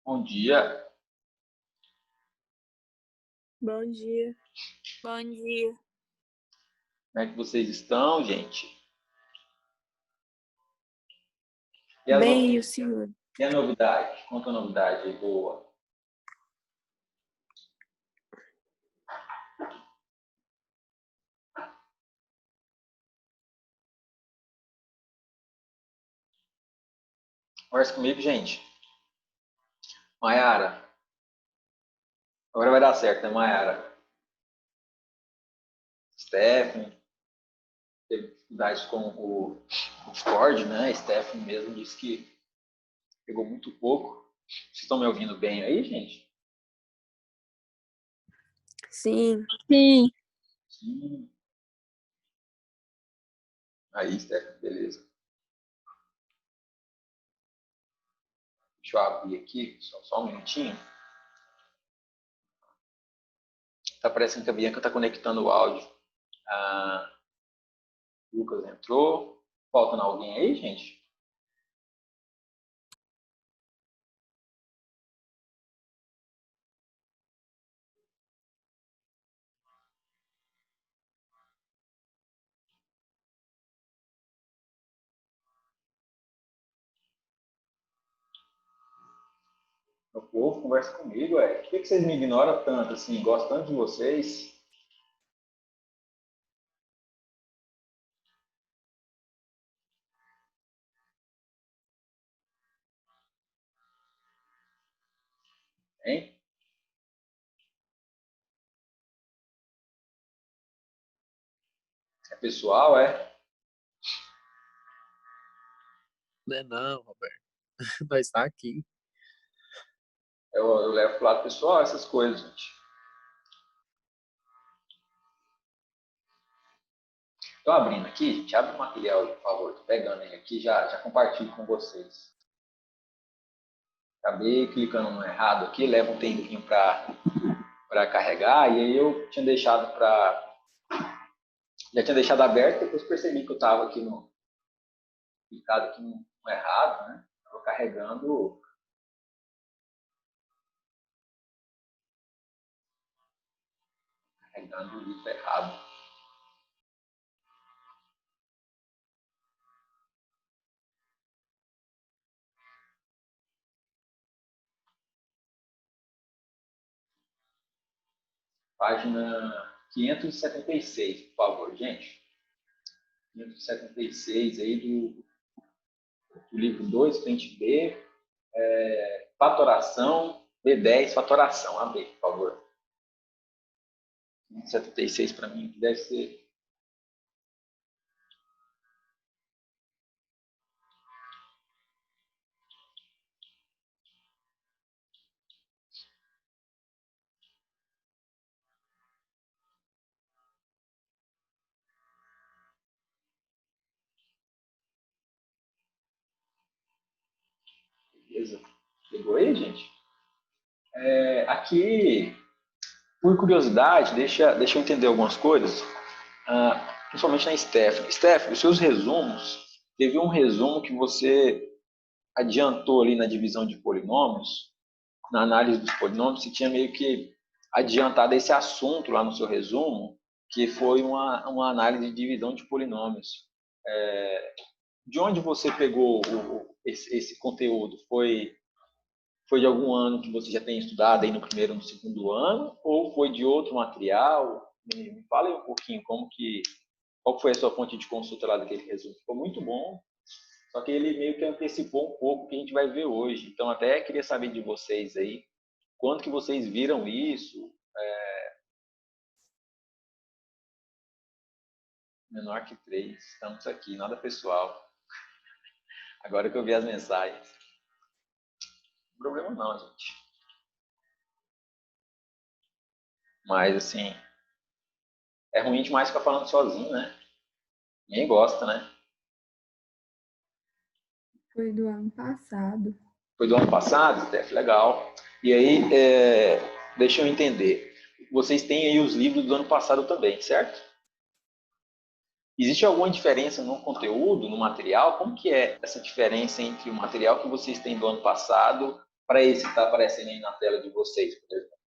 Bom dia. Bom dia. Bom dia. Como é que vocês estão, gente? Bem, e o senhor? E a novidade? Conta a novidade aí, boa. Conversa comigo, gente. Maiara. Agora vai dar certo, né, Maiara? Stephanie. Teve dificuldades com o Discord, né? Stephanie mesmo disse que pegou muito pouco. Vocês estão me ouvindo bem aí, gente? Sim. Sim. Sim. Aí, Stephanie, beleza. Deixa eu abrir aqui, só um minutinho. Tá parecendo que a Bianca tá conectando o áudio. Lucas entrou. Faltando alguém aí, gente? O povo conversa comigo, é. Por que vocês me ignoram tanto, assim? Gosto tanto de vocês. Hein? É pessoal, é? Não, Roberto. Nós está aqui. Eu levo pro lado pessoal essas coisas, gente. Estou abrindo aqui, gente. Abre o material aí, por favor. Estou pegando ele aqui, já compartilho com vocês. Acabei clicando no errado aqui, leva um tempinho para carregar, e aí eu tinha deixado já tinha deixado aberto, depois percebi que eu estava aqui clicado aqui no errado, né? Estava carregando o livro errado. Página 576, por favor, gente. 576 aí do livro 2, frente B, fatoração, B10, fatoração, AB, por favor. 576 para mim, que deve ser. Beleza? Pegou aí, gente? Aqui, por curiosidade, deixa eu entender algumas coisas, principalmente na Stephanie. Stephanie, os seus resumos, teve um resumo que você adiantou ali na divisão de polinômios, na análise dos polinômios, você tinha meio que adiantado esse assunto lá no seu resumo, que foi uma análise de divisão de polinômios. De onde você pegou esse conteúdo? Foi de algum ano que você já tem estudado aí no primeiro ou no segundo ano? Ou foi de outro material? Me fala aí um pouquinho qual foi a sua fonte de consulta lá daquele resumo. Ficou muito bom, só que ele meio que antecipou um pouco o que a gente vai ver hoje. Então, até queria saber de vocês aí, quando que vocês viram isso? Menor que 3, estamos aqui, nada pessoal. Agora que eu vi as mensagens. Não tem problema não, gente. Mas, assim, é ruim demais ficar falando sozinho, né? Ninguém gosta, né? Foi do ano passado. Foi do ano passado, Steph? Legal. E aí, deixa eu entender. Vocês têm aí os livros do ano passado também, certo? Existe alguma diferença no conteúdo, no material? Como que é essa diferença entre o material que vocês têm do ano passado para esse que está aparecendo aí na tela de vocês, por exemplo?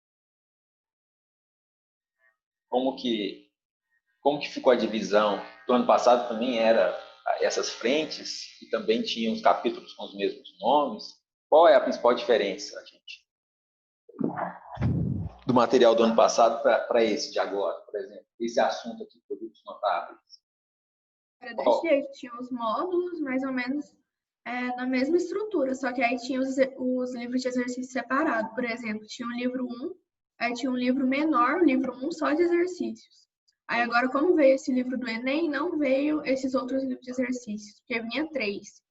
Como que ficou a divisão? Do ano passado também era essas frentes e também tinha os capítulos com os mesmos nomes. Qual é a principal diferença, gente, do material do ano passado para esse de agora, por exemplo? Esse assunto aqui, produtos notáveis. Era desse jeito, tinha os módulos mais ou menos na mesma estrutura, só que aí tinha os livros de exercício separados. Por exemplo, tinha o livro 1, aí tinha um livro menor, o livro 1 só de exercícios. Aí agora, como veio esse livro do Enem, não veio esses outros livros de exercícios, porque vinha 3.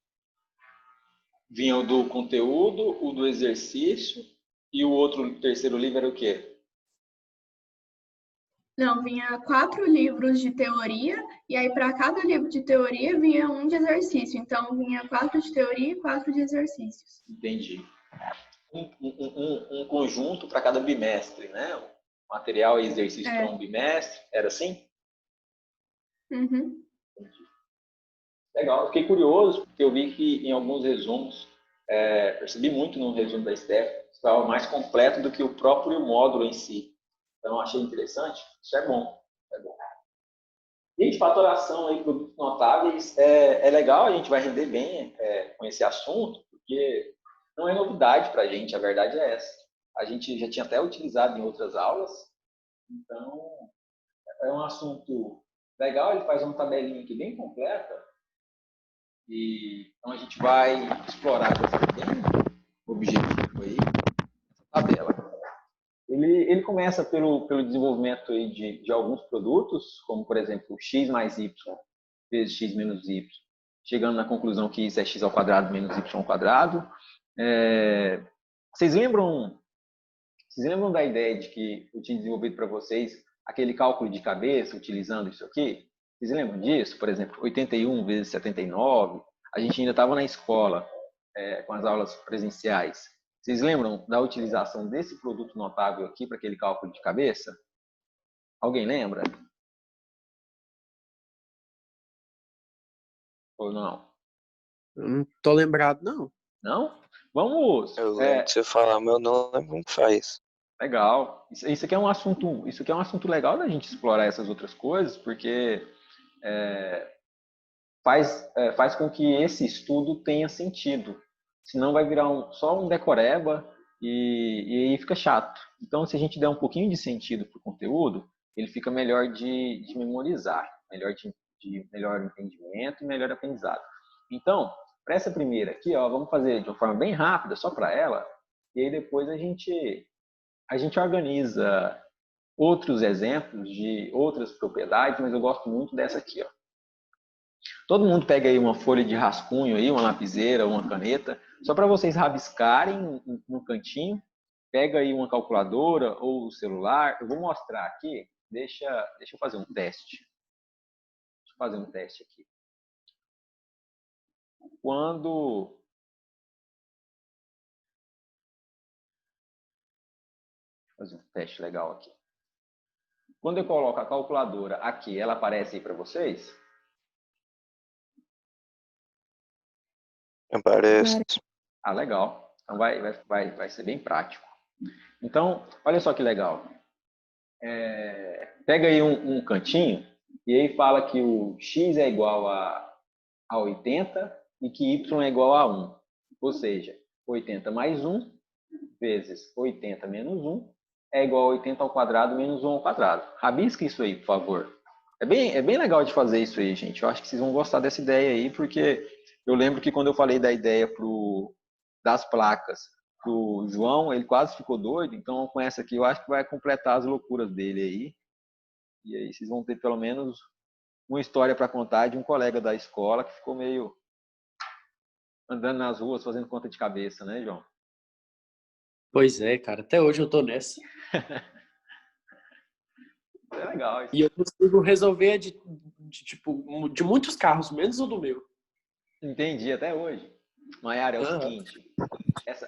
Vinha o do conteúdo, o do exercício e o outro, terceiro livro era o quê? Não, vinha 4 livros de teoria, e aí para cada livro de teoria vinha um de exercício. Então, vinha 4 de teoria e 4 de exercícios. Entendi. Um conjunto para cada bimestre, né? Material e exercício para um bimestre, era assim? Uhum. Legal, fiquei curioso, porque eu vi que em alguns resumos, percebi muito no resumo da Steph, estava mais completo do que o próprio módulo em si. Então, achei interessante, isso é bom. É bom. E de fatoração aí, produtos notáveis, é legal, a gente vai render bem com esse assunto, porque não é novidade para a gente, a verdade é essa. A gente já tinha até utilizado em outras aulas, então é um assunto legal, ele faz uma tabelinha aqui bem completa, e então a gente vai explorar bem o objetivo aí, essa tabela. Ele começa pelo desenvolvimento aí de alguns produtos, como, por exemplo, x mais y vezes x menos y, chegando na conclusão que isso é x ao quadrado menos y ao quadrado. Vocês lembram da ideia de que eu tinha desenvolvido para vocês aquele cálculo de cabeça utilizando isso aqui? Vocês lembram disso? Por exemplo, 81 vezes 79. A gente ainda estava na escola com as aulas presenciais. Vocês lembram da utilização desse produto notável aqui para aquele cálculo de cabeça? Alguém lembra? Ou não? Eu não tô lembrado, não. Não? Vamos. Eu lembro de você falar, mas eu não lembro como que faz. Legal. Isso aqui é um assunto legal da gente explorar essas outras coisas, porque faz com que esse estudo tenha sentido. Senão vai virar só um decoreba e aí fica chato. Então, se a gente der um pouquinho de sentido para o conteúdo, ele fica melhor de memorizar, melhor de melhor entendimento e melhor aprendizado. Então, para essa primeira aqui, ó, vamos fazer de uma forma bem rápida, só para ela, e aí depois a gente organiza outros exemplos de outras propriedades, mas eu gosto muito dessa aqui, ó. Todo mundo pega aí uma folha de rascunho aí, uma lapiseira, uma caneta, só para vocês rabiscarem no cantinho. Pega aí uma calculadora ou o celular. Eu vou mostrar aqui. Deixa eu fazer um teste. Deixa eu fazer um teste aqui. Fazer um teste legal aqui. Quando eu coloco a calculadora aqui, ela aparece aí para vocês? Aparece. Ah, legal. Então vai ser bem prático. Então, olha só que legal. Pega aí um cantinho e aí fala que o x é igual a 80 e que y é igual a 1. Ou seja, 80 mais 1 vezes 80 menos 1 é igual a 80 ao quadrado menos 1 ao quadrado. Rabisca isso aí, por favor. É bem legal de fazer isso aí, gente. Eu acho que vocês vão gostar dessa ideia aí, porque eu lembro que quando eu falei da ideia das placas pro João, ele quase ficou doido. Então, com essa aqui, eu acho que vai completar as loucuras dele aí. E aí vocês vão ter pelo menos uma história para contar de um colega da escola que ficou meio andando nas ruas fazendo conta de cabeça, né, João? Pois é, cara. Até hoje eu tô nessa. É legal isso. E eu consigo resolver de muitos carros, menos o do meu. Entendi, até hoje. Maiara, é o seguinte,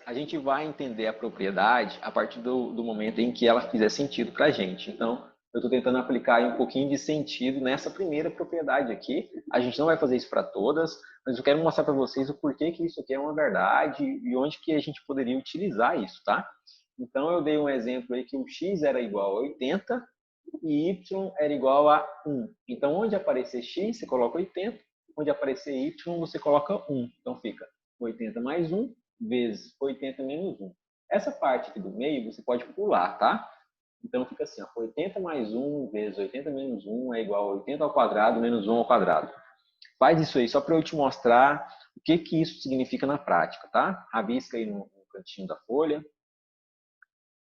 a gente vai entender a propriedade a partir do momento em que ela fizer sentido para a gente. Então, Eu estou tentando aplicar aí um pouquinho de sentido nessa primeira propriedade aqui. A gente não vai fazer isso para todas, mas eu quero mostrar para vocês o porquê que isso aqui é uma verdade e onde que a gente poderia utilizar isso, tá? Então, eu dei um exemplo aí que o x era igual a 80 e y era igual a 1. Então, onde aparecer x, você coloca 80. Onde aparecer y, você coloca 1. Então, fica 80 mais 1 vezes 80 menos 1. Essa parte aqui do meio, você pode pular, tá? Então, fica assim, ó, 80 mais 1 vezes 80 menos 1 é igual a 80 ao quadrado menos 1 ao quadrado. Faz isso aí só para eu te mostrar o que isso significa na prática, tá? Rabisca aí no cantinho da folha.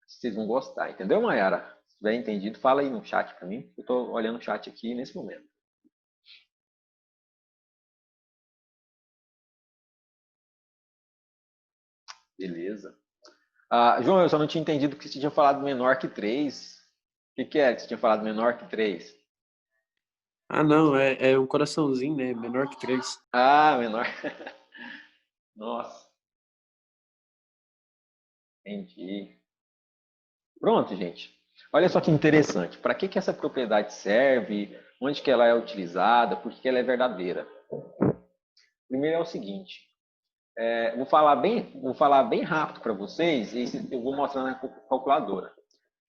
Vocês vão gostar, entendeu, Mayara? Se tiver entendido, fala aí no chat para mim. Eu estou olhando o chat aqui nesse momento. Beleza. João, eu só não tinha entendido que você tinha falado menor que 3. O que é que você tinha falado menor que 3? Ah, não, é um coraçãozinho, né? Menor que 3. Menor. Nossa. Entendi. Pronto, gente. Olha só que interessante. Para que essa propriedade serve? Onde que ela é utilizada? Por que ela é verdadeira? Primeiro é o seguinte. Vou falar bem rápido para vocês e eu vou mostrar na calculadora.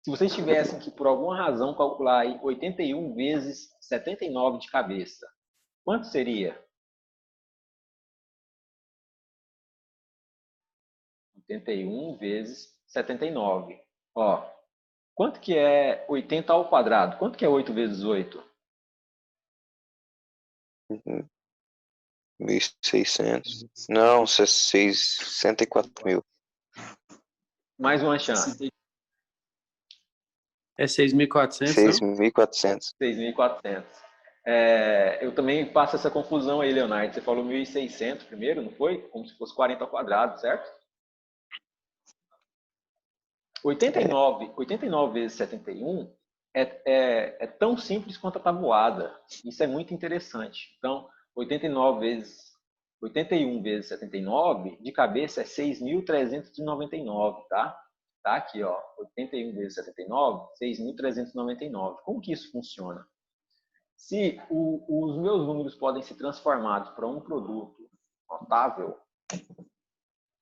Se vocês tivessem que, por alguma razão, calcular aí 81 vezes 79 de cabeça, quanto seria? 81 vezes 79. Ó, quanto que é 80 ao quadrado? Quanto que é 8 vezes 8? 1.600. Não, 64.000. Mais uma chance. É 6.400, não? 6.400. 6.400. Eu também passo essa confusão aí, Leonardo. Você falou 1.600 primeiro, não foi? Como se fosse 40 ao quadrado, certo? 89 vezes 71 é tão simples quanto a tabuada. Isso é muito interessante. Então, 81 vezes 79, de cabeça é 6.399, tá? Tá aqui, ó. 81 vezes 79, 6.399. Como que isso funciona? Se os meus números podem ser transformados para um produto notável,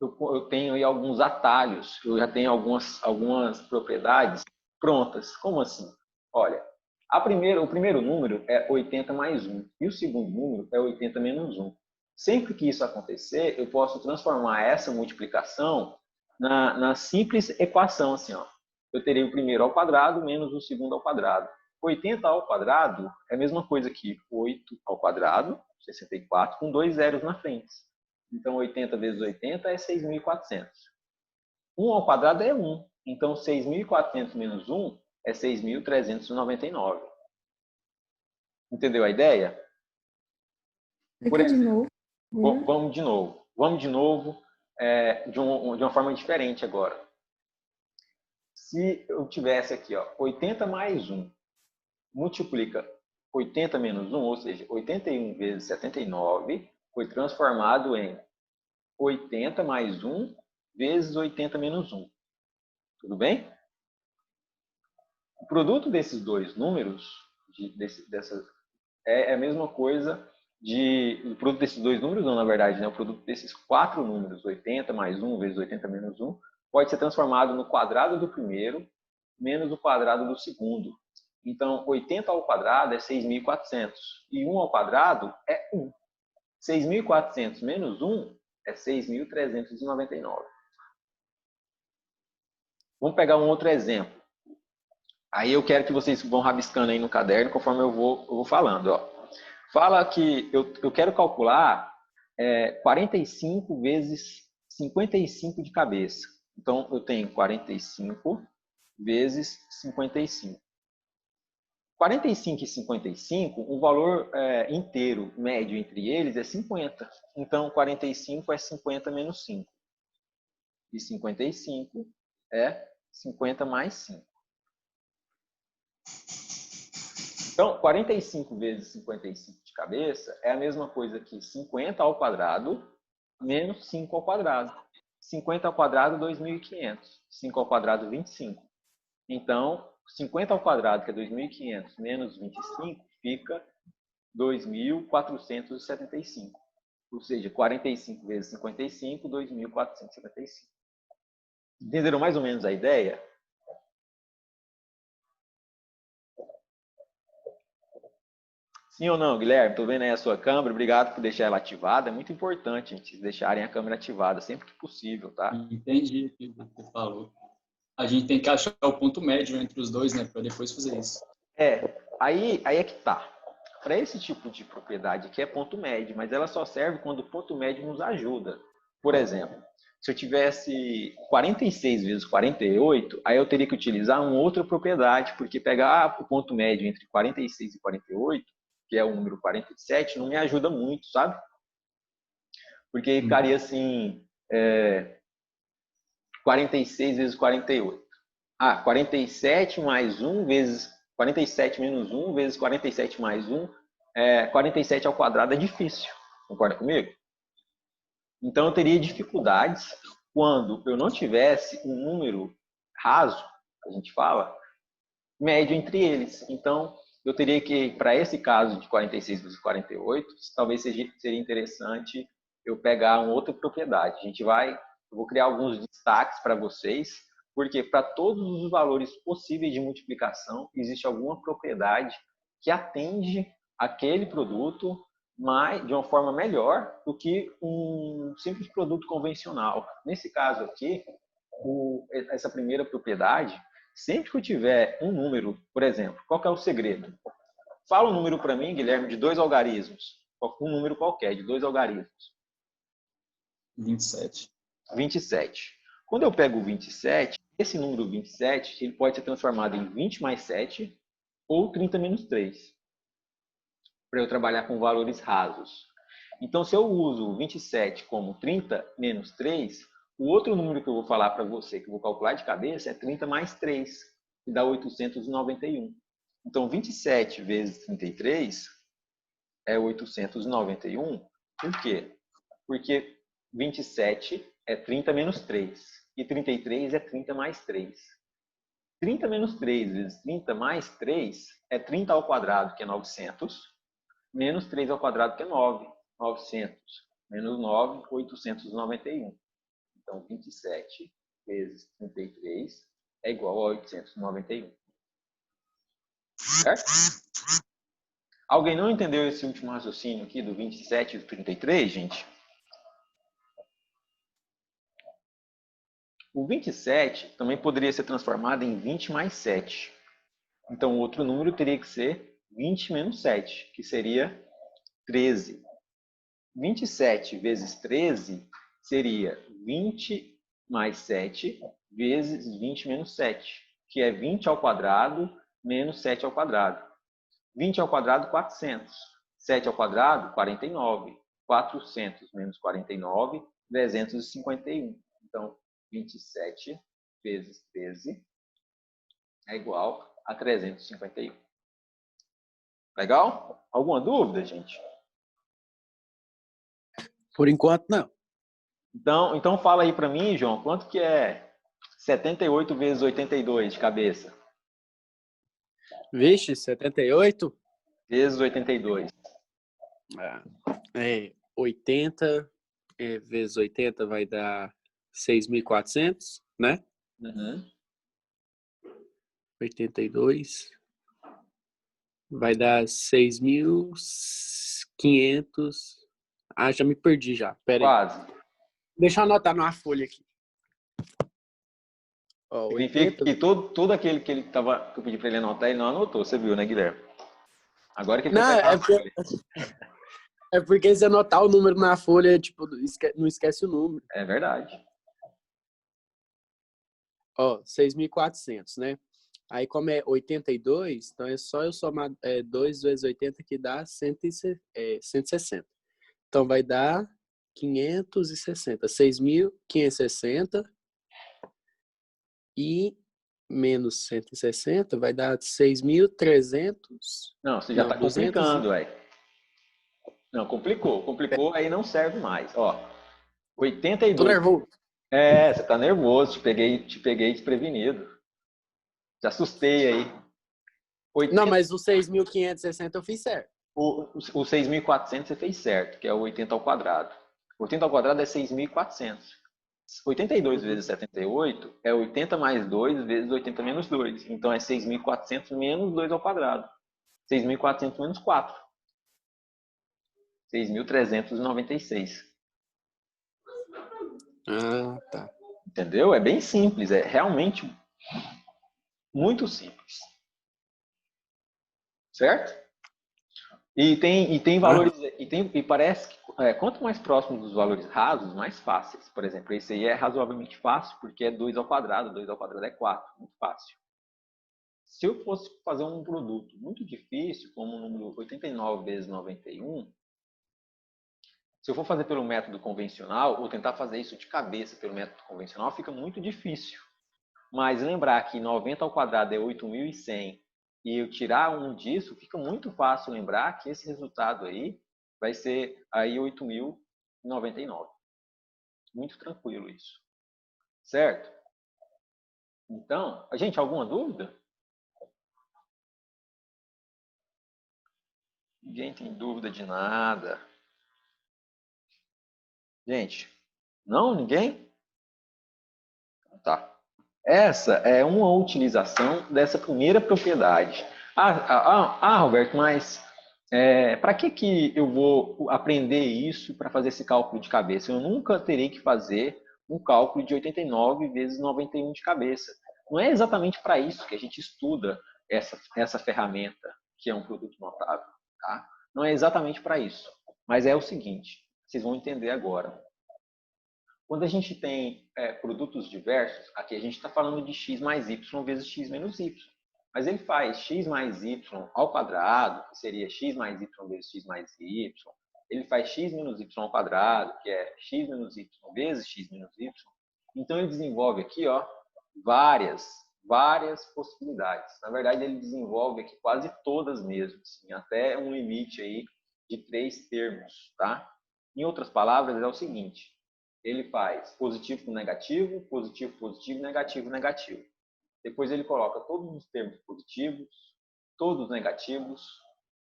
eu tenho aí alguns atalhos, eu já tenho algumas propriedades prontas. Como assim? Olha, o primeiro número é 80 mais 1 e o segundo número é 80 menos 1. Sempre que isso acontecer, eu posso transformar essa multiplicação na simples equação, assim, ó. Eu terei o primeiro ao quadrado menos o segundo ao quadrado. 80 ao quadrado é a mesma coisa que 8 ao quadrado, 64, com 2 zeros na frente. Então, 80 vezes 80 é 6.400. 1 ao quadrado é 1. Então, 6.400 menos 1 é 6.399. Entendeu a ideia? De novo. Vamos de novo. Vamos de novo, de uma forma diferente agora. Se eu tivesse aqui, ó, 80 mais 1, multiplica 80 menos 1, ou seja, 81 vezes 79, foi transformado em 80 mais 1 vezes 80 menos 1. Tudo bem? O produto desses dois números, é a mesma coisa o produto desses dois números, não, na verdade, né? O produto desses quatro números, 80 mais 1 vezes 80 menos 1, pode ser transformado no quadrado do primeiro menos o quadrado do segundo. Então, 80 ao quadrado é 6.400 e 1 ao quadrado é 1. 6.400 menos 1 é 6.399. Vamos pegar um outro exemplo. Aí eu quero que vocês vão rabiscando aí no caderno conforme eu vou falando. Ó. Fala que eu quero calcular 45 vezes 55 de cabeça. Então, eu tenho 45 vezes 55. 45 e 55, o valor inteiro médio entre eles é 50. Então, 45 é 50 menos 5. E 55 é 50 mais 5. Então, 45 vezes 55 de cabeça é a mesma coisa que 50 ao quadrado menos 5 ao quadrado. 50 ao quadrado, 2.500. 5 ao quadrado, 25. Então, 50 ao quadrado, que é 2.500, menos 25, fica 2.475. Ou seja, 45 vezes 55, 2.475. Entenderam mais ou menos a ideia? Sim ou não, Guilherme? Estou vendo aí a sua câmera. Obrigado por deixar ela ativada. É muito importante, gente, deixarem a câmera ativada sempre que possível, tá? Entendi o que você falou. A gente tem que achar o ponto médio entre os dois, né? Para depois fazer isso. Aí é que tá. Para esse tipo de propriedade aqui é ponto médio, mas ela só serve quando o ponto médio nos ajuda. Por exemplo, se eu tivesse 46 vezes 48, aí eu teria que utilizar uma outra propriedade, porque pegar o ponto médio entre 46 e 48, que é o número 47, não me ajuda muito, sabe? Porque ficaria assim, 46 vezes 48. 47 mais 1 vezes 47 menos 1 vezes 47 mais 1, 47 ao quadrado é difícil. Concorda comigo? Então, eu teria dificuldades quando eu não tivesse um número raso, a gente fala, médio entre eles. Então, eu teria que, para esse caso de 46 vezes 48, talvez seria interessante eu pegar uma outra propriedade. Eu vou criar alguns destaques para vocês, porque para todos os valores possíveis de multiplicação, existe alguma propriedade que atende aquele produto de uma forma melhor do que um simples produto convencional. Nesse caso aqui, essa primeira propriedade, sempre que eu tiver um número, por exemplo, qual que é o segredo? Fala um número para mim, Guilherme, de 2 algarismos. Um número qualquer, de 2 algarismos. 27. 27. Quando eu pego o 27, esse número 27, ele pode ser transformado em 20 mais 7 ou 30 menos 3. Para eu trabalhar com valores rasos. Então, se eu uso 27 como 30 menos 3, o outro número que eu vou falar para você, que eu vou calcular de cabeça, é 30 mais 3, que dá 891. Então, 27 vezes 33 é 891. Por quê? Porque 27 é 30 menos 3 e 33 é 30 mais 3. 30 menos 3 vezes 30 mais 3 é 30 ao quadrado, que é 900, menos 3 ao quadrado, que é 9. 900 menos 9, 891. Então, 27 vezes 33 é igual a 891. Certo? Alguém não entendeu esse último raciocínio aqui do 27 e do 33, gente? O 27 também poderia ser transformado em 20 mais 7. Então, o outro número teria que ser 20 menos 7, que seria 13. 27 vezes 13 seria 20 mais 7 vezes 20 menos 7, que é 20 ao quadrado menos 7 ao quadrado. 20 ao quadrado, 400. 7 ao quadrado, 49. 400 menos 49, 351. Então, 27 vezes 13 é igual a 351. Legal? Alguma dúvida, gente? Por enquanto, não. Então fala aí para mim, João, quanto que é 78 vezes 82 de cabeça? Vixe, 78? Vezes 82. 80 vezes 80 vai dar 6.400, né? Uhum. 82 vai dar 6.500. Ah, já me perdi já. Pera aí. Quase. Deixa eu anotar numa folha aqui. Ó, Significa 80. que todo aquele que que eu pedi para ele anotar, ele não anotou. Você viu, né, Guilherme? Agora que ele Não, foi pegar a folha. é porque se anotar o número na folha, tipo, não esquece o número. É verdade. Ó, 6.400, né? Aí, como é 82, então é só eu somar 2 vezes 80 que dá 160. Então, vai dar 560. 6.560 e menos 160 vai dar 6.300. Não, você já está 200. complicando, ué. Não, complicou. Complicou, aí não serve mais. Ó, Tô 82. nervoso. Você tá nervoso. Te peguei desprevenido. Te assustei aí. Não, mas o 6.560 eu fiz certo. O 6.400 você fez certo, que é o 80 ao quadrado. 80 ao quadrado é 6.400. 82 vezes 78 é 80 mais 2 vezes 80 menos 2. Então é 6.400 menos 2 ao quadrado. 6.400 menos 4. 6.396. Ah, tá. Entendeu? É bem simples. É realmente muito simples. Certo? E tem valores, e parece que quanto mais próximo dos valores rasos, mais fáceis. Por exemplo, esse aí é razoavelmente fácil, porque é 2 ao quadrado, 2 ao quadrado é 4, muito fácil. Se eu fosse fazer um produto muito difícil, como o número 89 vezes 91, se eu for fazer pelo método convencional, ou tentar fazer isso de cabeça pelo método convencional, fica muito difícil. Mas lembrar que 90 ao quadrado é 8.100, e eu tirar um disso, fica muito fácil lembrar que esse resultado aí vai ser aí 8.099. Muito tranquilo isso. Certo? Então, gente, alguma dúvida? Ninguém tem dúvida de nada. Gente, não? Ninguém? Tá. Essa é uma utilização dessa primeira propriedade. Roberto, mas para que eu vou aprender isso para fazer esse cálculo de cabeça? Eu nunca terei que fazer um cálculo de 89 vezes 91 de cabeça. Não é exatamente para isso que a gente estuda essa ferramenta, que é um produto notável. Tá? Não é exatamente para isso. Mas é o seguinte, vocês vão entender agora. Quando a gente tem produtos diversos, aqui a gente está falando de x mais y vezes x menos y. Mas ele faz x mais y ao quadrado, que seria x mais y vezes x mais y. Ele faz x menos y ao quadrado, que é x menos y vezes x menos y. Então, ele desenvolve aqui várias possibilidades. Na verdade, ele desenvolve aqui quase todas mesmo, assim, até um limite aí de 3 termos. Tá? Em outras palavras, é o seguinte. Ele faz positivo com negativo, positivo, positivo, negativo, negativo. Depois ele coloca todos os termos positivos, todos negativos,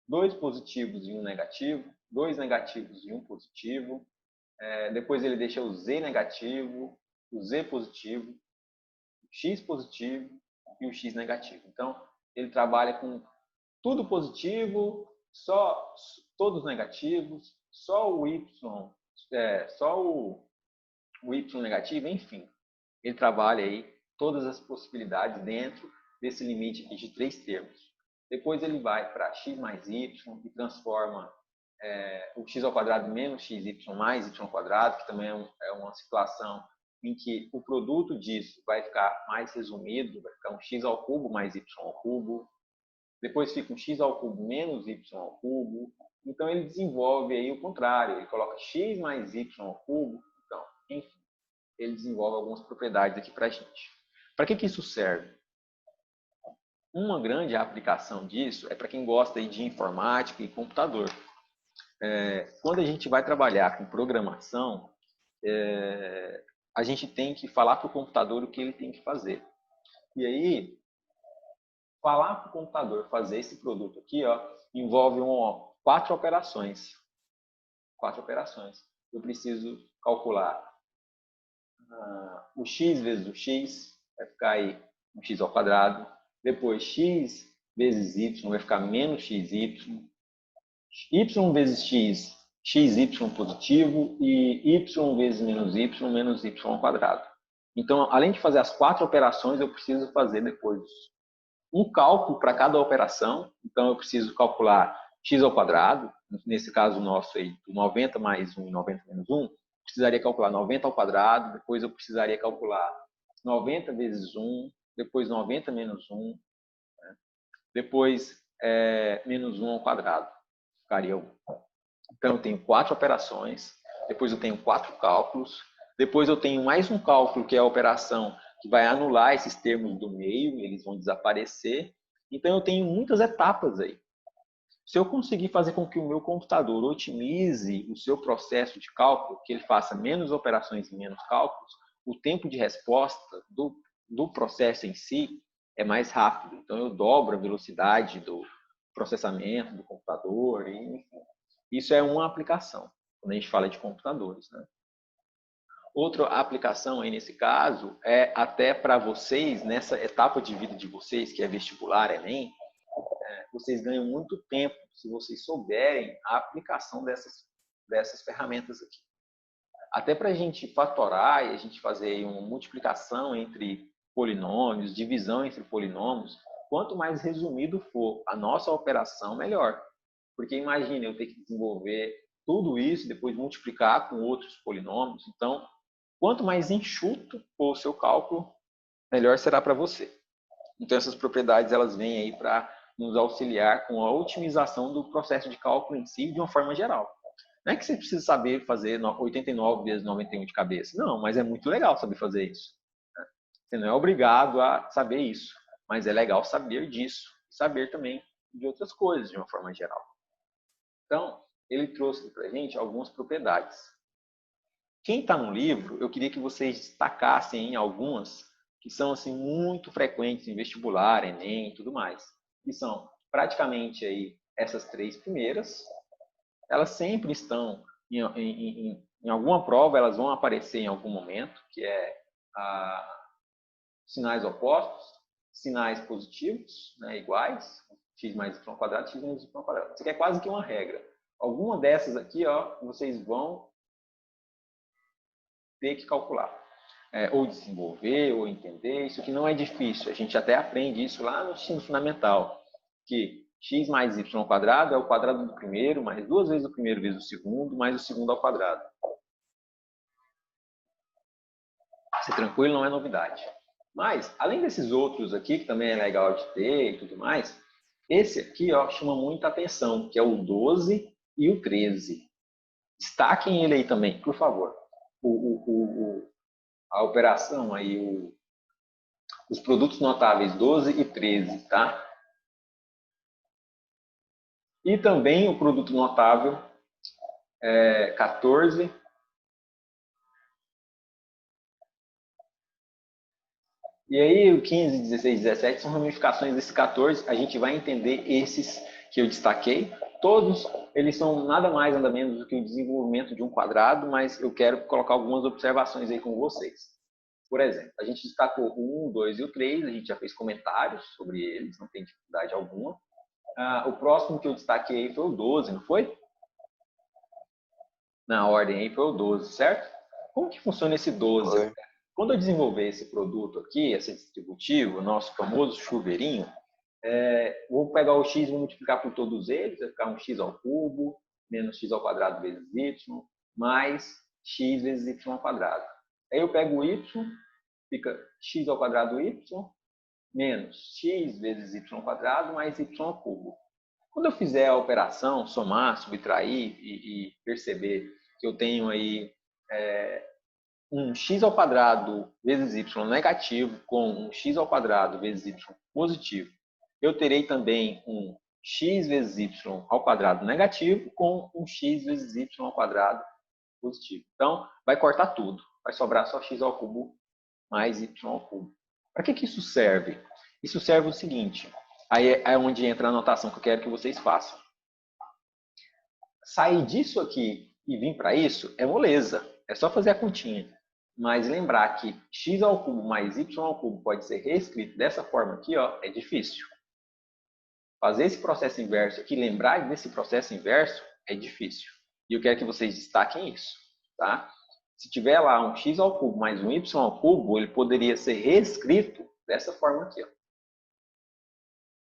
2 positivos e 1 negativo, 2 negativos e 1 positivo. Depois ele deixa o z negativo, o z positivo, o x positivo e o x negativo. Então, ele trabalha com tudo positivo, só todos negativos, só o y, só o y negativo, enfim. Ele trabalha aí todas as possibilidades dentro desse limite aqui de 3 termos. Depois ele vai para x mais y e transforma o x ao quadrado menos xy mais y ao quadrado, que também é uma situação em que o produto disso vai ficar mais resumido, vai ficar um x ao cubo mais y ao cubo. Depois fica um x ao cubo menos y ao cubo. Então ele desenvolve aí o contrário, ele coloca x mais y ao cubo. Então, enfim, ele desenvolve algumas propriedades aqui para a gente. Para que isso serve? Uma grande aplicação disso é para quem gosta aí de informática e computador. Quando a gente vai trabalhar com programação, a gente tem que falar para o computador o que ele tem que fazer. E aí, falar para o computador fazer esse produto aqui, envolve 4 operações. 4 operações. Eu preciso calcular o x vezes o x, vai ficar aí um x ao quadrado. Depois, x vezes y vai ficar menos xy. Y vezes x, xy positivo. E y vezes menos y ao quadrado. Então, além de fazer as 4 operações, eu preciso fazer depois um cálculo para cada operação. Então, eu preciso calcular x ao quadrado, nesse caso nosso aí, 90 mais 1 e 90 menos 1, precisaria calcular 90 ao quadrado, depois eu precisaria calcular 90 vezes 1, depois 90 menos 1, né? Depois menos 1 ao quadrado, ficaria 1. Então, eu tenho 4 operações, depois eu tenho 4 cálculos, depois eu tenho mais um cálculo, que é a operação que vai anular esses termos do meio, eles vão desaparecer. Então, eu tenho muitas etapas aí. Se eu conseguir fazer com que o meu computador otimize o seu processo de cálculo, que ele faça menos operações e menos cálculos, o tempo de resposta do processo em si é mais rápido. Então, eu dobro a velocidade do processamento do computador. E, enfim. Isso é uma aplicação, quando a gente fala de computadores, né? Outra aplicação aí nesse caso é até para vocês, nessa etapa de vida de vocês, que é vestibular, Enem, vocês ganham muito tempo se vocês souberem a aplicação dessas ferramentas aqui. Até para a gente fatorar e a gente fazer uma multiplicação entre polinômios, divisão entre polinômios, quanto mais resumido for a nossa operação, melhor. Porque imagine eu ter que desenvolver tudo isso, depois multiplicar com outros polinômios. Então, quanto mais enxuto for o seu cálculo, melhor será para você. Então, essas propriedades elas vêm aí para nos auxiliar com a otimização do processo de cálculo em si, de uma forma geral. Não é que você precisa saber fazer 89 vezes 91 de cabeça. Não, mas é muito legal saber fazer isso. Você não é obrigado a saber isso, mas é legal saber disso. Saber também de outras coisas, de uma forma geral. Então, ele trouxe para a gente algumas propriedades. Quem está no livro, eu queria que vocês destacassem em algumas que são assim, muito frequentes em vestibular, Enem e tudo mais. Que são praticamente aí, essas 3 primeiras. Elas sempre estão em alguma prova, elas vão aparecer em algum momento, que é sinais opostos, sinais positivos, né, iguais, x mais y quadrado, x menos y quadrado. Isso aqui é quase que uma regra. Alguma dessas aqui, ó, vocês vão ter que calcular. Ou desenvolver, ou entender. Isso aqui não é difícil. A gente até aprende isso lá no ensino fundamental, que x mais y ao quadrado é o quadrado do primeiro, mais 2 vezes o primeiro vezes o segundo, mais o segundo ao quadrado. Ser tranquilo não é novidade. Mas, além desses outros aqui, que também é legal de ter e tudo mais, esse aqui ó, chama muita atenção, que é o 12 e o 13. Destaquem ele aí também, por favor. A operação aí, os produtos notáveis 12 e 13, tá? E também o produto notável 14 e aí o 15, 16, 17 são ramificações desse 14. A gente vai entender esses que eu destaquei. Todos eles são nada mais, nada menos do que o desenvolvimento de um quadrado, mas eu quero colocar algumas observações aí com vocês. Por exemplo, a gente destacou o 1, o 2 e o 3, a gente já fez comentários sobre eles, não tem dificuldade alguma. O próximo que eu destaquei foi o 12, não foi? Na ordem aí foi o 12, certo? Como que funciona esse 12? Foi. Quando eu desenvolver esse produto aqui, esse distributivo, nosso famoso chuveirinho, vou pegar o x e vou multiplicar por todos eles, vai ficar um x ao cubo, menos x ao quadrado vezes y, mais x vezes y ao quadrado. Aí eu pego o y, fica x ao quadrado y, menos x vezes y ao quadrado, mais y ao cubo. Quando eu fizer a operação, somar, subtrair e perceber que eu tenho aí um x ao quadrado vezes y negativo com um x ao quadrado vezes y positivo, eu terei também um x vezes y ao quadrado negativo com um x vezes y ao quadrado positivo. Então, vai cortar tudo. Vai sobrar só x ao cubo mais y ao cubo. Para que isso serve? Isso serve o seguinte. Aí é onde entra a anotação que eu quero que vocês façam. Sair disso aqui e vir para isso é moleza. É só fazer a continha. Mas lembrar que x ao cubo mais y ao cubo pode ser reescrito dessa forma aqui, ó, é difícil. Fazer esse processo inverso aqui, lembrar desse processo inverso, é difícil. E eu quero que vocês destaquem isso, tá? Se tiver lá um x ao cubo mais um y ao cubo, ele poderia ser reescrito dessa forma aqui, ó.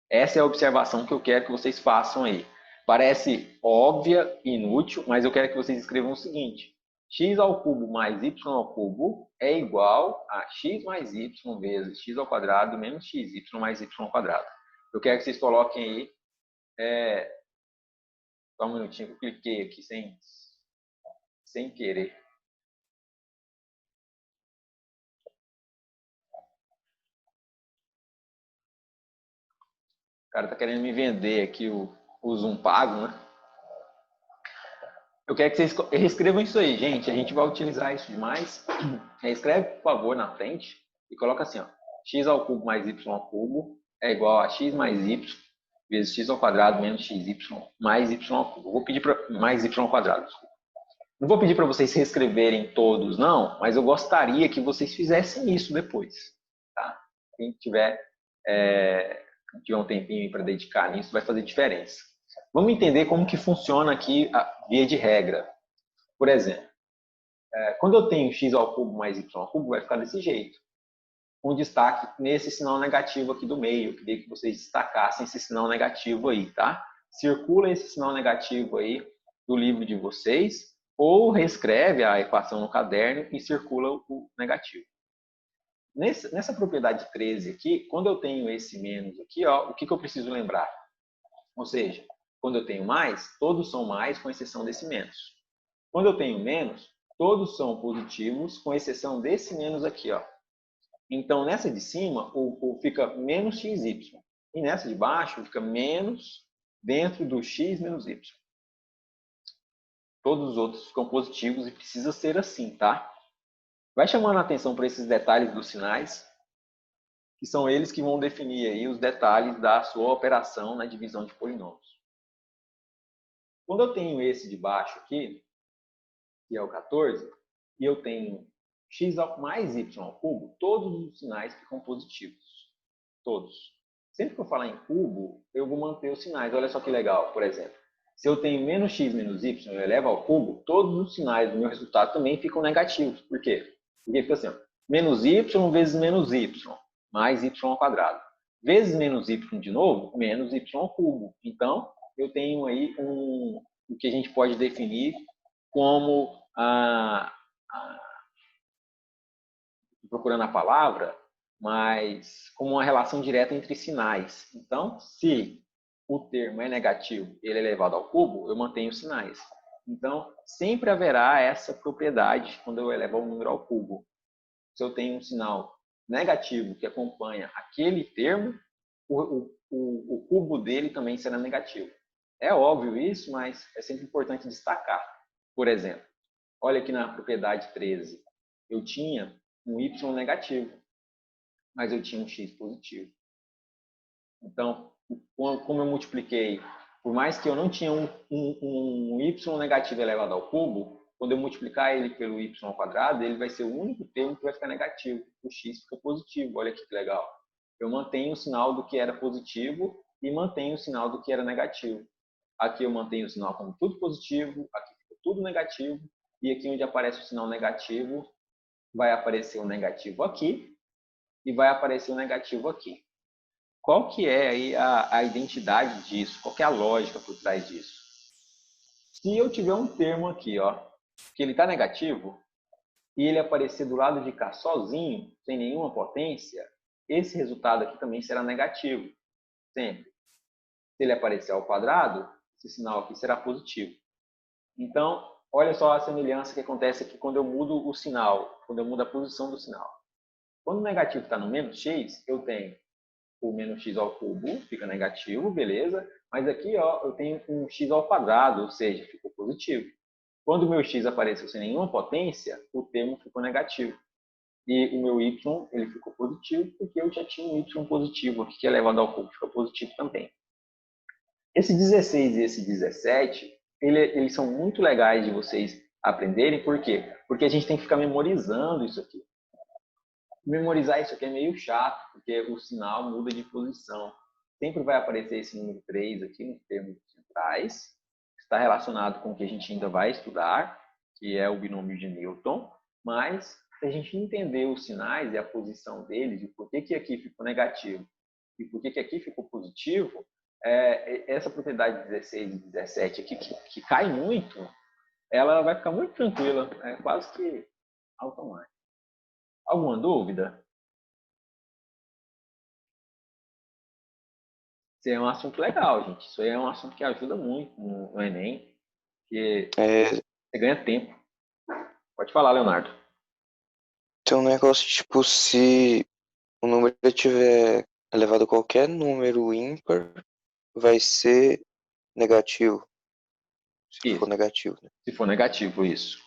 Essa é a observação que eu quero que vocês façam aí. Parece óbvia e inútil, mas eu quero que vocês escrevam o seguinte. X ao cubo mais y ao cubo é igual a x mais y vezes x ao quadrado menos xy mais y ao quadrado. Eu quero que vocês coloquem aí... Só um minutinho que eu cliquei aqui sem querer. O cara tá querendo me vender aqui o Zoom pago, né? Eu quero que vocês reescrevam isso aí, gente. A gente vai utilizar isso demais. Reescreve, por favor, na frente e coloca assim, ó. x ao cubo mais y ao cubo é igual a x mais y vezes x ao quadrado menos xy mais y ao cubo. Vou pedir para mais y ao quadrado. Não vou pedir para vocês reescreverem todos, não, mas eu gostaria que vocês fizessem isso depois. Tá? Quem tiver um tempinho para dedicar nisso, vai fazer diferença. Vamos entender como que funciona aqui a via de regra. Por exemplo, quando eu tenho x ao cubo mais y ao cubo, vai ficar desse jeito. Com destaque nesse sinal negativo aqui do meio. Eu queria que vocês destacassem esse sinal negativo aí, tá? Circula esse sinal negativo aí do livro de vocês, ou reescreve a equação no caderno e circula o negativo. Nessa propriedade 13 aqui, quando eu tenho esse menos aqui, ó, o que eu preciso lembrar? Ou seja, quando eu tenho mais, todos são mais, com exceção desse menos. Quando eu tenho menos, todos são positivos, com exceção desse menos aqui, ó. Então, nessa de cima, fica menos xy. E nessa de baixo, fica menos dentro do x menos y. Todos os outros ficam positivos e precisa ser assim, tá? Vai chamando a atenção para esses detalhes dos sinais, que são eles que vão definir aí os detalhes da sua operação na divisão de polinômios. Quando eu tenho esse de baixo aqui, que é o 14, e eu tenho x mais y ao cubo, todos os sinais ficam positivos. Todos. Sempre que eu falar em cubo, eu vou manter os sinais. Olha só que legal, por exemplo. Se eu tenho menos x menos y e eu elevo ao cubo, todos os sinais do meu resultado também ficam negativos. Por quê? Porque fica assim, ó, menos y vezes menos y, mais y ao quadrado. Vezes menos y de novo, menos y ao cubo. Então, eu tenho aí o que a gente pode definir como procurando a palavra, mas como uma relação direta entre sinais. Então, se o termo é negativo e ele é elevado ao cubo, eu mantenho os sinais. Então, sempre haverá essa propriedade quando eu elevo o número ao cubo. Se eu tenho um sinal negativo que acompanha aquele termo, o cubo dele também será negativo. É óbvio isso, mas é sempre importante destacar. Por exemplo, olha aqui na propriedade 13. Eu tinha um y negativo, mas eu tinha um x positivo. Então, como eu multipliquei, por mais que eu não tinha um y negativo elevado ao cubo, quando eu multiplicar ele pelo y ao quadrado, ele vai ser o único termo que vai ficar negativo. O x fica positivo. Olha que legal. Eu mantenho o sinal do que era positivo e mantenho o sinal do que era negativo. Aqui eu mantenho o sinal como tudo positivo, aqui fica tudo negativo, e aqui onde aparece o sinal negativo, vai aparecer o negativo aqui e vai aparecer o negativo aqui. Qual que é aí a identidade disso? Qual que é a lógica por trás disso? Se eu tiver um termo aqui, ó, que ele está negativo, e ele aparecer do lado de cá sozinho, sem nenhuma potência, esse resultado aqui também será negativo, sempre. Se ele aparecer ao quadrado, esse sinal aqui será positivo. Então, olha só a semelhança que acontece aqui quando eu mudo o sinal, quando eu mudo a posição do sinal. Quando o negativo está no menos x, eu tenho o menos x ao cubo, fica negativo, beleza. Mas aqui, ó, eu tenho um x ao quadrado, ou seja, ficou positivo. Quando o meu x apareceu sem nenhuma potência, o termo ficou negativo. E o meu y, ele ficou positivo, porque eu já tinha um y positivo aqui, que é elevado ao cubo, fica positivo também. Esse 16 e esse 17, eles são muito legais de vocês aprenderem. Por quê? Porque a gente tem que ficar memorizando isso aqui. Memorizar isso aqui é meio chato, porque o sinal muda de posição. Sempre vai aparecer esse número 3 aqui nos termos centrais. Está relacionado com o que a gente ainda vai estudar, que é o binômio de Newton. Mas, se a gente entender os sinais e a posição deles, e por que aqui ficou negativo e por que aqui ficou positivo, essa propriedade 16 e 17 aqui, que cai muito, ela vai ficar muito tranquila, é quase que automático. Alguma dúvida? Isso é um assunto legal, gente. Isso aí é um assunto que ajuda muito no Enem, porque você ganha tempo. Pode falar, Leonardo. Tem um negócio tipo, se o número tiver elevado a qualquer número ímpar, vai ser negativo. Se for negativo, né? Se for negativo, isso.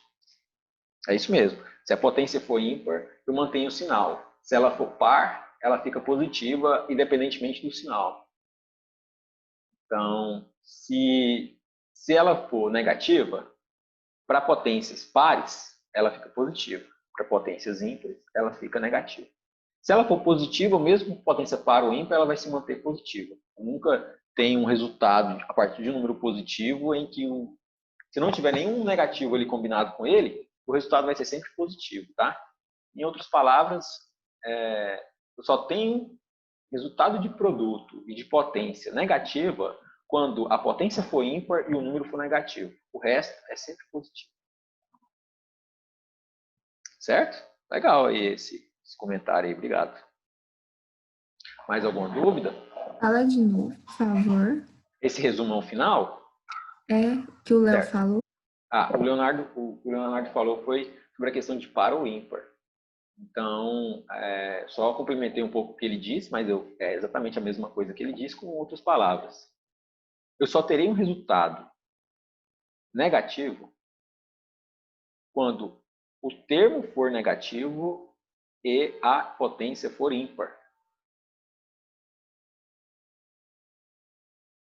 É isso mesmo. Se a potência for ímpar, eu mantenho o sinal. Se ela for par, ela fica positiva independentemente do sinal. Então, se ela for negativa, para potências pares, ela fica positiva. Para potências ímpares, ela fica negativa. Se ela for positiva, mesmo com potência par ou ímpar, ela vai se manter positiva. Nunca tem um resultado a partir de um número positivo em que se não tiver nenhum negativo ali combinado com ele, o resultado vai ser sempre positivo, tá? Em outras palavras, eu só tenho resultado de produto e de potência negativa quando a potência for ímpar e o número for negativo. O resto é sempre positivo. Certo? Legal aí esse comentário aí, obrigado. Mais alguma dúvida? Fala de novo, por favor. Esse resumo ao final? É que o Léo Certo. falou. O Leonardo falou foi sobre a questão de par ou ímpar. Então, só complementei um pouco o que ele disse, mas é exatamente a mesma coisa que ele disse com outras palavras. Eu só terei um resultado negativo quando o termo for negativo e a potência for ímpar.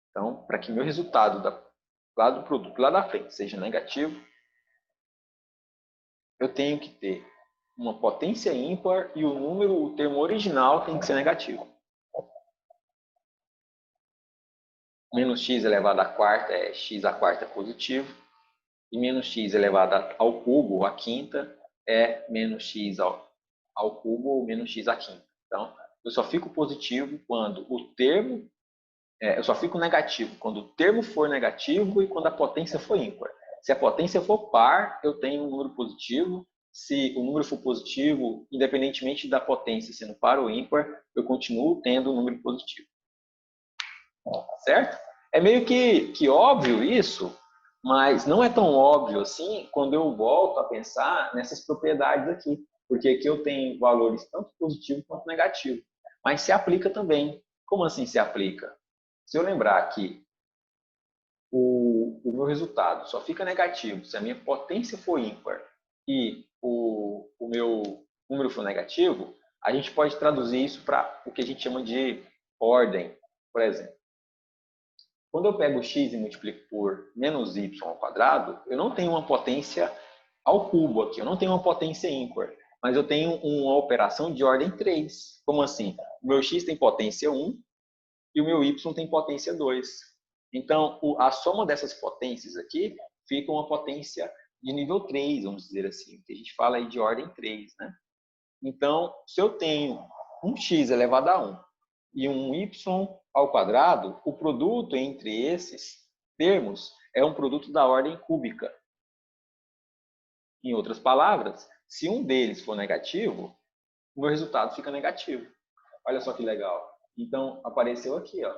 Então, para que meu resultado lá do produto, lá da frente, seja negativo, eu tenho que ter uma potência ímpar e o termo original tem que ser negativo. Menos x elevado à quarta é x à quarta positivo. E menos x elevado ao cubo, ou à quinta, é menos x ao cubo ou menos x à quinta. Então, eu só fico positivo quando eu só fico negativo quando o termo for negativo e quando a potência for ímpar. Se a potência for par, eu tenho um número positivo. Se o número for positivo, independentemente da potência sendo par ou ímpar, eu continuo tendo um número positivo. Certo? É meio que óbvio isso, mas não é tão óbvio assim quando eu volto a pensar nessas propriedades aqui. Porque aqui eu tenho valores tanto positivos quanto negativos. Mas se aplica também. Como assim se aplica? Se eu lembrar que o meu resultado só fica negativo se a minha potência for ímpar e o meu número for negativo, a gente pode traduzir isso para o que a gente chama de ordem, por exemplo. Quando eu pego x e multiplico por menos y ao quadrado, eu não tenho uma potência ao cubo aqui, eu não tenho uma potência ímpar, mas eu tenho uma operação de ordem 3. Como assim? O meu x tem potência 1 e o meu y tem potência 2. Então, a soma dessas potências aqui fica uma potência de nível 3, vamos dizer assim, que a gente fala aí de ordem 3, né? Então, se eu tenho um x elevado a 1 e um y ao quadrado, o produto entre esses termos é um produto da ordem cúbica. Em outras palavras, se um deles for negativo, o meu resultado fica negativo. Olha só que legal. Então, apareceu aqui, ó.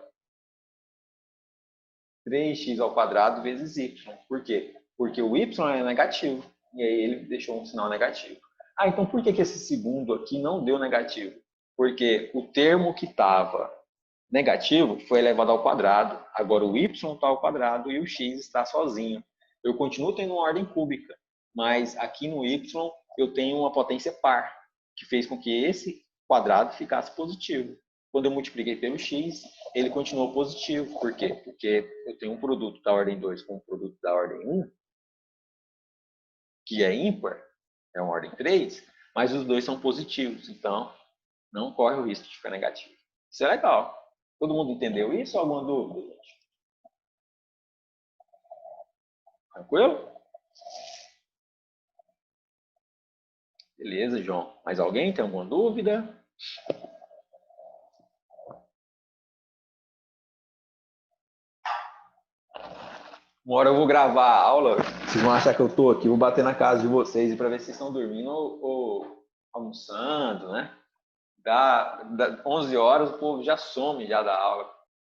3x ao quadrado vezes y. Por quê? Porque o y é negativo. E aí ele deixou um sinal negativo. Então por que esse segundo aqui não deu negativo? Porque o termo que estava negativo foi elevado ao quadrado. Agora o y está ao quadrado e o x está sozinho. Eu continuo tendo uma ordem cúbica. Mas aqui no y eu tenho uma potência par, que fez com que esse quadrado ficasse positivo. Quando eu multipliquei pelo x, ele continuou positivo. Por quê? Porque eu tenho um produto da ordem 2 com um produto da ordem 1, que é ímpar, é uma ordem 3, mas os dois são positivos. Então, não corre o risco de ficar negativo. Isso é legal. Todo mundo entendeu isso ou alguma dúvida, gente? Tranquilo? Beleza, João. Mais alguém tem alguma dúvida? Uma hora eu vou gravar a aula, vocês vão achar que eu estou aqui, vou bater na casa de vocês para ver se vocês estão dormindo ou almoçando, né? Dá 11 horas, o povo já some já da aula.